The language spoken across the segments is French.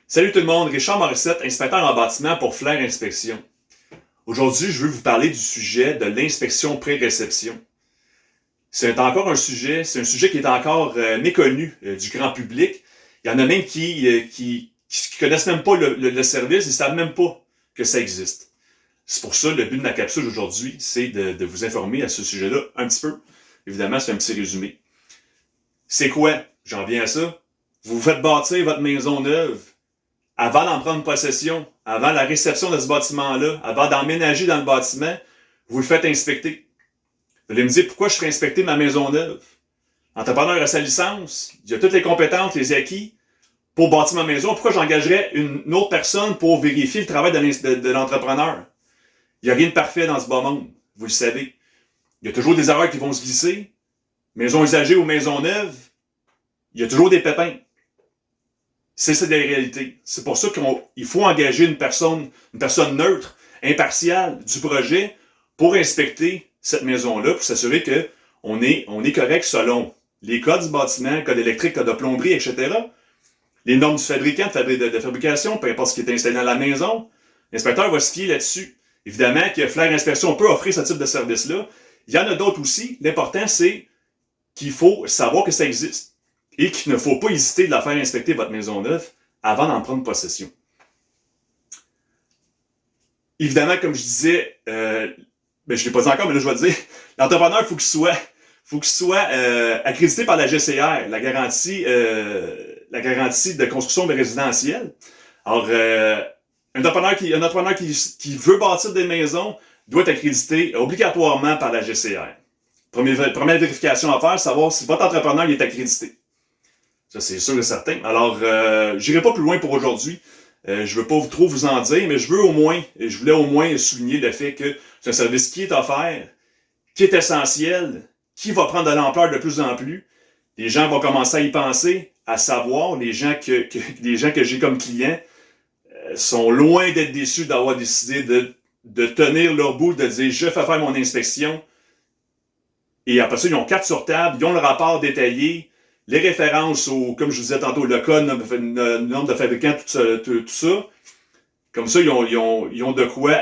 Salut tout le monde, Richard Morissette, inspecteur en bâtiment pour Flair Inspection. Aujourd'hui, je veux vous parler du sujet de l'inspection pré-réception. C'est encore un sujet qui est encore méconnu du grand public. Il y en a même qui connaissent même pas le service, ils savent même pas que ça existe. C'est pour ça, le but de ma capsule aujourd'hui, c'est de vous informer à ce sujet-là un petit peu. Évidemment, c'est un petit résumé. C'est quoi? J'en viens à ça. Vous faites bâtir votre maison neuve. Avant d'en prendre possession, avant la réception de ce bâtiment-là, avant d'emménager dans le bâtiment, vous le faites inspecter. Vous allez me dire pourquoi je ferais inspecter ma maison neuve. L'entrepreneur a sa licence, il a toutes les compétences, les acquis pour bâtir ma maison. Pourquoi j'engagerais une autre personne pour vérifier le travail de l'entrepreneur? Il n'y a rien de parfait dans ce bas monde, vous le savez. Il y a toujours des erreurs qui vont se glisser. Maison usagée ou maison neuve, il y a toujours des pépins. C'est la réalité. C'est pour ça qu'il faut engager une personne neutre, impartiale du projet pour inspecter cette maison-là, pour s'assurer qu'on est correct selon les codes du bâtiment, code électrique, code de plomberie, etc. Les normes du fabricant, de fabrication, peu importe ce qui est installé dans la maison. L'inspecteur va se fier là-dessus. Évidemment que Flair Inspection peut offrir ce type de service-là. Il y en a d'autres aussi. L'important, c'est qu'il faut savoir que ça existe. Et qu'il ne faut pas hésiter de la faire inspecter votre maison neuve avant d'en prendre possession. Évidemment, comme je disais, je ne l'ai pas dit encore, mais là je vais le dire, l'entrepreneur, il faut qu'il soit accrédité par la GCR, la garantie de construction de résidentiel. Alors, un entrepreneur qui veut bâtir des maisons doit être accrédité obligatoirement par la GCR. Première vérification à faire, savoir si votre entrepreneur est accrédité. Ça, c'est sûr et certain. Alors, j'irai pas plus loin pour aujourd'hui. Je veux pas trop vous en dire, mais je voulais au moins souligner le fait que c'est un service qui est offert, qui est essentiel, qui va prendre de l'ampleur de plus en plus. Les gens vont commencer à y penser, à savoir, les gens que j'ai comme clients sont loin d'être déçus d'avoir décidé de tenir leur bout, de dire je fais faire mon inspection. Et après ça, ils ont carte sur table, ils ont le rapport détaillé, les références comme je vous disais tantôt, le code, le nombre de fabricants, tout ça. Comme ça, ils ont de quoi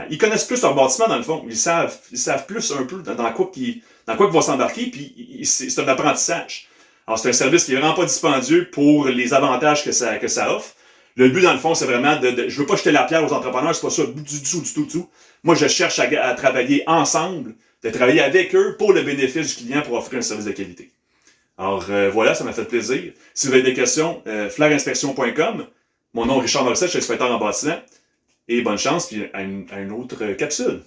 ils connaissent plus leur bâtiment, dans le fond. Ils savent plus un peu dans quoi ils vont s'embarquer, puis c'est un apprentissage. Alors, c'est un service qui est vraiment pas dispendieux pour les avantages que ça offre. Le but, dans le fond, c'est vraiment je veux pas jeter la pierre aux entrepreneurs, c'est pas ça du tout. Moi, je cherche à travailler ensemble, de travailler avec eux pour le bénéfice du client pour offrir un service de qualité. Alors voilà, ça m'a fait plaisir. Si vous avez des questions, flairinspection.com. Mon nom est Richard Morissette, je suis inspecteur en bâtiment. Et bonne chance, puis à une autre capsule.